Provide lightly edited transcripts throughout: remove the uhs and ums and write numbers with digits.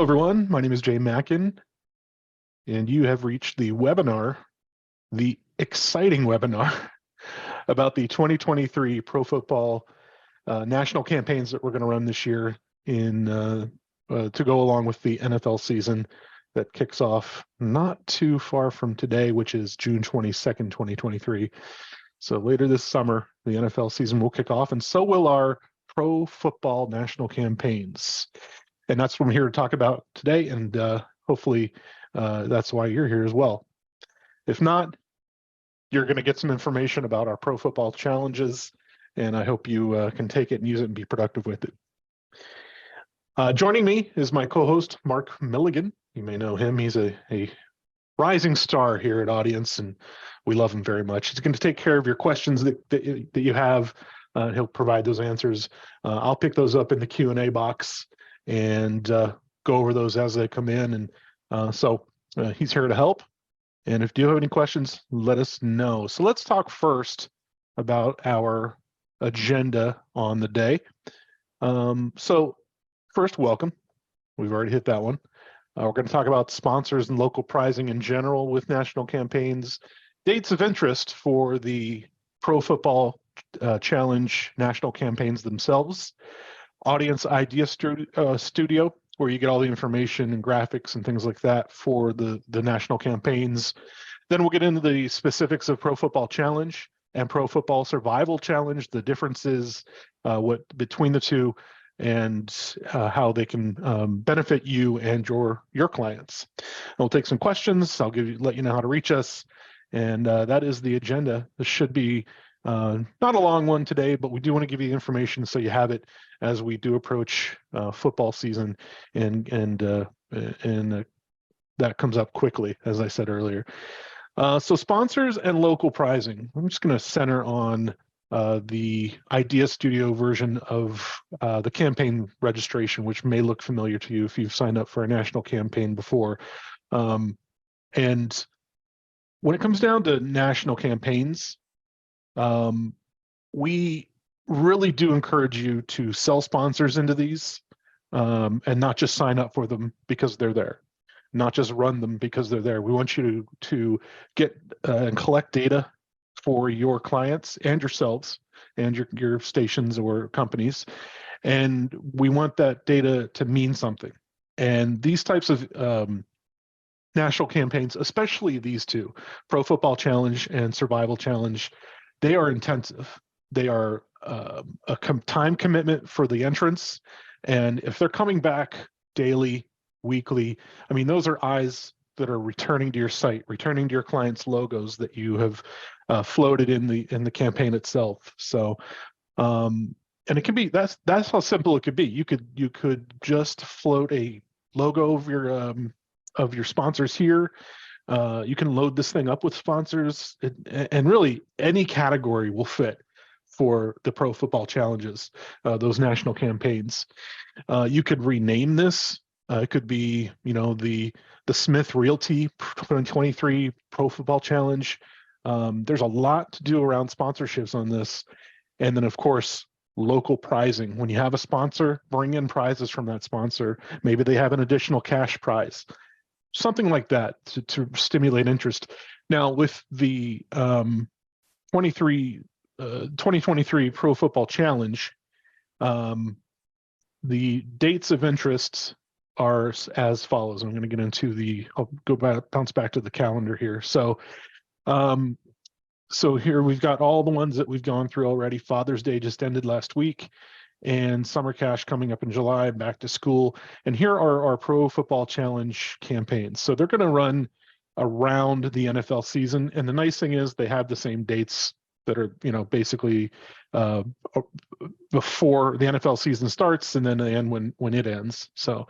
Hello, everyone. My name is Jay Mackin, and you have reached the webinar, the exciting webinar about the 2023 Pro Football national campaigns that we're going to run this year to go along with the NFL season that kicks off not too far from today, which is June 22nd, 2023. So later this summer, the NFL season will kick off, and so will our Pro Football national campaigns. And that's what I'm here to talk about today, and hopefully that's why you're here as well. If not, you're going to get some information about our Pro Football challenges, and I hope you can take it and use it and be productive with it. Joining me is my co-host, Mark Milligan. You may know him. He's a rising star here at Audience, and we love him very much. He's going to take care of your questions that you have. He'll provide those answers. I'll pick those up in the Q&A box and go over those as they come in. And so he's here to help. And if you have any questions, let us know. So let's talk first about our agenda on the day. So first, welcome. We've already hit that one. We're going to talk about sponsors and local prizing in general with national campaigns, dates of interest for the Pro Football Challenge national campaigns themselves, Audience Idea Studio, where you get all the information and graphics and things like that for the national campaigns. Then we'll get into the specifics of Pro Football Challenge and Pro Football Survival Challenge, the differences what between the two, and how they can benefit you and your clients. We'll take some questions. I'll let you know how to reach us, and that is the agenda. This should be not a long one today, but we do want to give you information so you have it as we do approach football season, and that comes up quickly, as I said earlier. So sponsors and local prizing. I'm just going to center on the Idea Studio version of the campaign registration, which may look familiar to you if you've signed up for a national campaign before. And when it comes down to national campaigns, we really do encourage you to sell sponsors into these and not just sign up for them because they're there, not just run them because they're there. We want you to get and collect data for your clients and yourselves and your stations or companies, and we want that data to mean something. And these types of national campaigns, especially these two, Pro Football Challenge and Survival Challenge, they are intensive. They are a time commitment for the entrants, and if they're coming back daily, weekly, I mean, those are eyes that are returning to your site, returning to your clients' logos that you have floated in the campaign itself. So, and it can be that's how simple it could be. You could just float a logo of your sponsors here. You can load this thing up with sponsors, and really any category will fit for the Pro Football Challenges, those national campaigns. You could rename this. It could be, the Smith Realty 2023 Pro Football Challenge. There's a lot to do around sponsorships on this. And then, of course, local prizing. When you have a sponsor, bring in prizes from that sponsor. Maybe they have an additional cash prize, something like that to stimulate interest. Now, with the 2023 Pro Football Challenge, the dates of interest are as follows. I'm going to get into I'll bounce back to the calendar here. So here we've got all the ones that we've gone through already. Father's Day just ended last week, and Summer Cash coming up in July, back to school. And here are our Pro Football Challenge campaigns. So they're going to run around the NFL season. And the nice thing is they have the same dates that are, basically before the NFL season starts, and then they end when it ends. So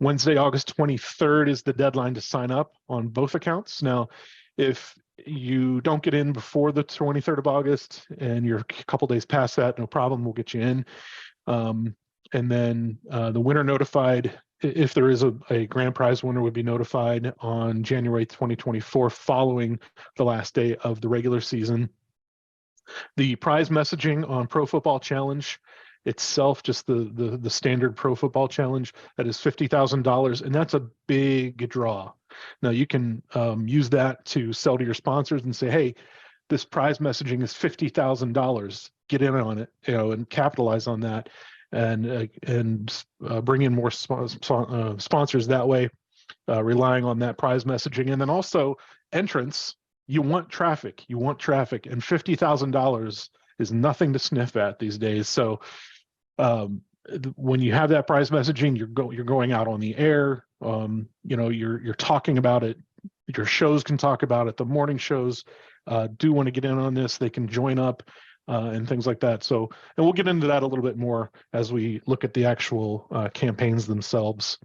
Wednesday, August 23rd is the deadline to sign up on both accounts. Now, if you don't get in before the 23rd of August and you're a couple days past that, no problem, we'll get you in. And then the winner notified, if there is a grand prize winner, would be notified on January 2024 following the last day of the regular season. The prize messaging on Pro Football Challenge itself, just the standard Pro Football Challenge, that is $50,000, and that's a big draw. Now you can use that to sell to your sponsors and say, hey, this prize messaging is $50,000. Get in on it, and capitalize on that, and bring in more sponsors that way, relying on that prize messaging. And then also entrance. You want traffic, and $50,000 is nothing to sniff at these days. So when you have that prize messaging, you're going out on the air. You're talking about it. Your shows can talk about it. The morning shows do want to get in on this. They can join up and things like that. So, and we'll get into that a little bit more as we look at the actual campaigns themselves.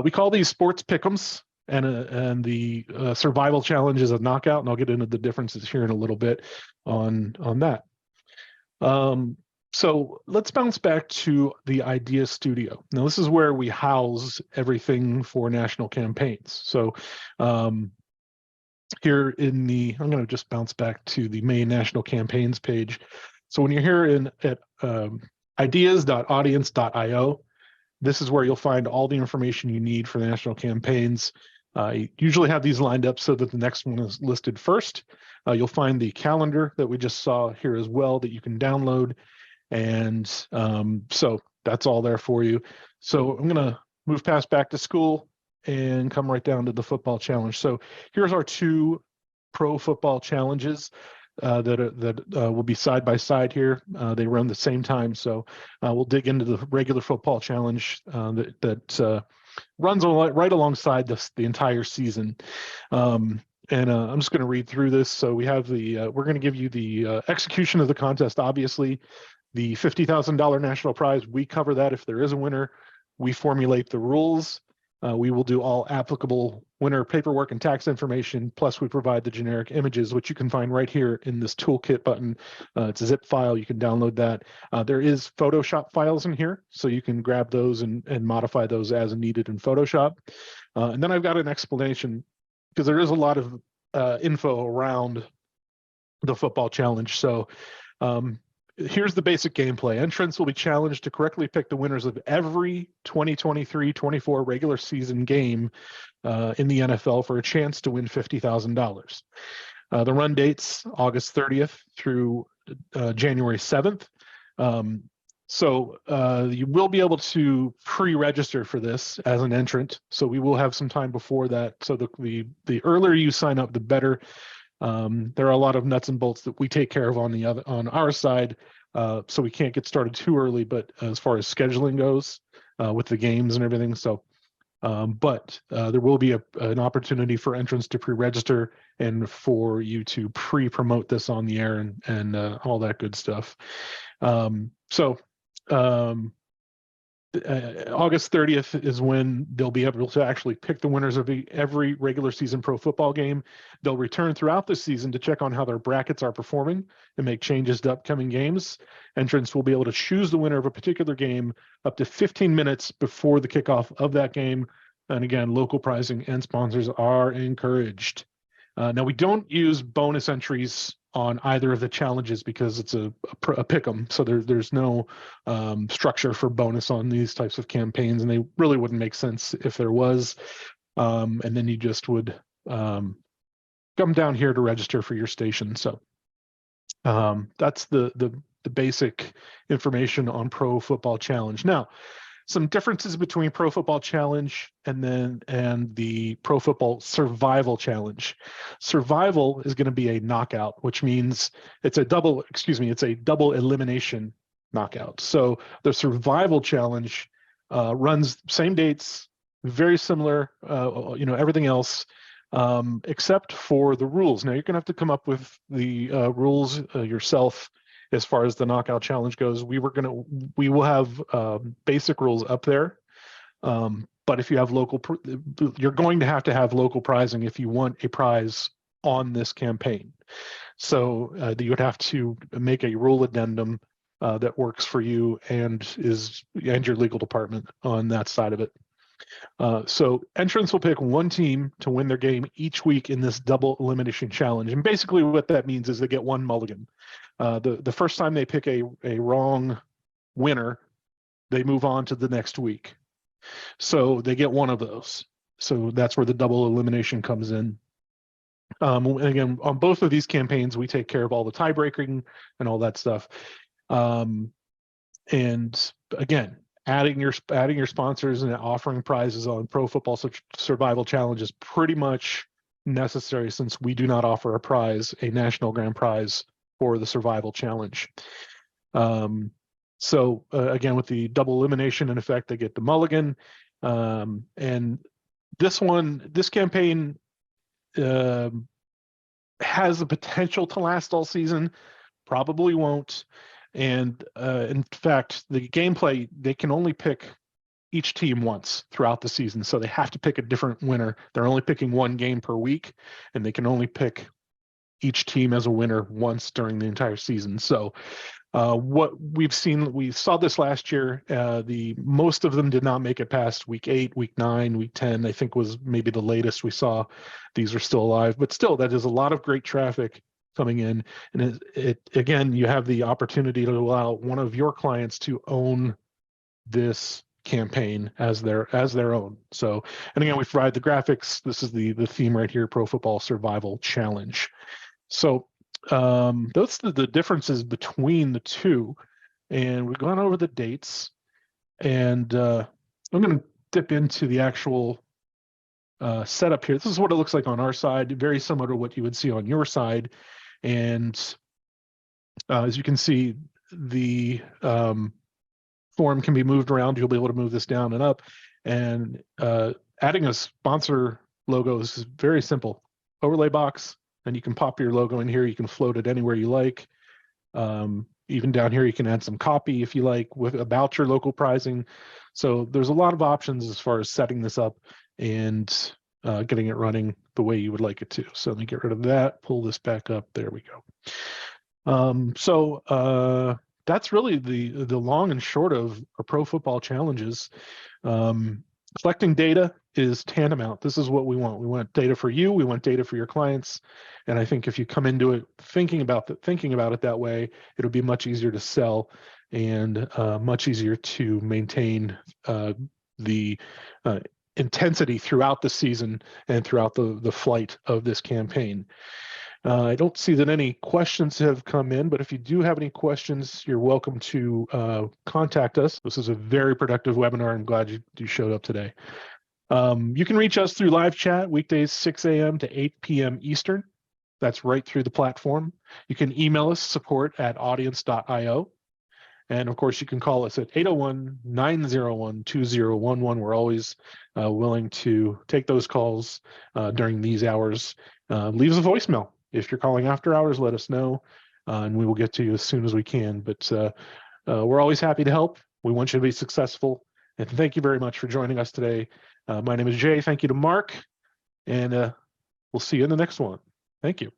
We call these sports pick'ems, and the survival challenge is a knockout, and I'll get into the differences here in a little bit on that. So let's bounce back to the Idea Studio. Now, this is where we house everything for national campaigns. So here I'm going to just bounce back to the main national campaigns page. So when you're here at ideas.audience.io, this is where you'll find all the information you need for the national campaigns. I usually have these lined up so that the next one is listed first. You'll find the calendar that we just saw here as well that you can download. And so that's all there for you. So I'm going to move past back to school and come right down to the football challenge. So here's our two Pro Football Challenges that will be side by side here. They run the same time. So we'll dig into the regular football challenge that runs right alongside the entire season. And I'm just going to read through this. So we have we're going to give you the execution of the contest, obviously. The $50,000 national prize, we cover that if there is a winner. We formulate the rules. We will do all applicable winner paperwork and tax information, plus we provide the generic images, which you can find right here in this toolkit button. It's a zip file. You can download that. There is Photoshop files in here, so you can grab those and modify those as needed in Photoshop. And then I've got an explanation, because there is a lot of info around the football challenge. So here's the basic gameplay. Entrants will be challenged to correctly pick the winners of every 2023-24 regular season game in the NFL for a chance to win $50,000. The run dates August 30th through January 7th. So you will be able to pre-register for this as an entrant. So we will have some time before that. So the earlier you sign up, the better. There are a lot of nuts and bolts that we take care of on our side, so we can't get started too early. But as far as scheduling goes, with the games and everything, but there will be an opportunity for entrants to pre-register and for you to pre-promote this on the air and all that good stuff. August 30th is when they'll be able to actually pick the winners of every regular season pro football game. They'll return throughout the season to check on how their brackets are performing and make changes to upcoming games. Entrants will be able to choose the winner of a particular game up to 15 minutes before the kickoff of that game. And again, local pricing and sponsors are encouraged. Now, we don't use bonus entries on either of the challenges because it's a pick 'em. So there's no structure for bonus on these types of campaigns, and they really wouldn't make sense if there was. And then you just would come down here to register for your station. So that's the basic information on Pro Football Challenge. Now, some differences between Pro Football Challenge and the Pro Football Survival Challenge. Survival is going to be a knockout, which means it's a double elimination knockout. So the Survival Challenge runs same dates, very similar, everything else, except for the rules. Now you're going to have to come up with the rules yourself. As far as the knockout challenge goes, we will have basic rules up there, but if you have you're going to have local prizing if you want a prize on this campaign. So you would have to make a rule addendum that works for you and your legal department on that side of it. So entrants will pick one team to win their game each week in this double elimination challenge. And basically what that means is they get one mulligan. The first time they pick a wrong winner, they move on to the next week. So they get one of those. So that's where the double elimination comes in. And again, on both of these campaigns, we take care of all the tie-breaking and all that stuff. And again, adding your sponsors and offering prizes on Pro Football Survival Challenge is pretty much necessary, since we do not offer a national grand prize for the Survival Challenge. So again, with the double elimination in effect, they get the mulligan. And this campaign has the potential to last all season, probably won't. And in fact, the gameplay, they can only pick each team once throughout the season. So they have to pick a different winner. They're only picking one game per week, and they can only pick each team as a winner once during the entire season. So what we've seen, we saw this last year, most of them did not make it past week 8, week 9, week 10, I think was maybe the latest we saw. These are still alive, but still, that is a lot of great traffic coming in. And it again, you have the opportunity to allow one of your clients to own this campaign as their own. So, and again, we provide the graphics. This is the theme right here, Pro Football Survival Challenge. So those are the differences between the two. And we've gone over the dates, and I'm going to dip into the actual setup here. This is what it looks like on our side, very similar to what you would see on your side. And as you can see, the form can be moved around. You'll be able to move this down and up. And adding a sponsor logo is very simple. Overlay box, and you can pop your logo in here. You can float it anywhere you like. Even down here, you can add some copy if you like about your local prizing. So there's a lot of options as far as setting this up and getting it running the way you would like it to. So let me get rid of that, pull this back up. There we go. So that's really the long and short of our Pro Football Challenges. Collecting data is tantamount. This is what we want. We want data for you. We want data for your clients. And I think if you come into it thinking about it that way, it'll be much easier to sell and much easier to maintain the intensity throughout the season and throughout the flight of this campaign. I don't see that any questions have come in, but if you do have any questions, you're welcome to contact us. This is a very productive webinar. I'm glad you showed up today. You can reach us through live chat weekdays 6 a.m. to 8 p.m. Eastern. That's right through the platform. You can email us support@audience.io. And of course, you can call us at 801-901-2011. We're always willing to take those calls during these hours. Leave us a voicemail. If you're calling after hours, let us know, and we will get to you as soon as we can. But we're always happy to help. We want you to be successful. And thank you very much for joining us today. My name is Jay. Thank you to Mark. And we'll see you in the next one. Thank you.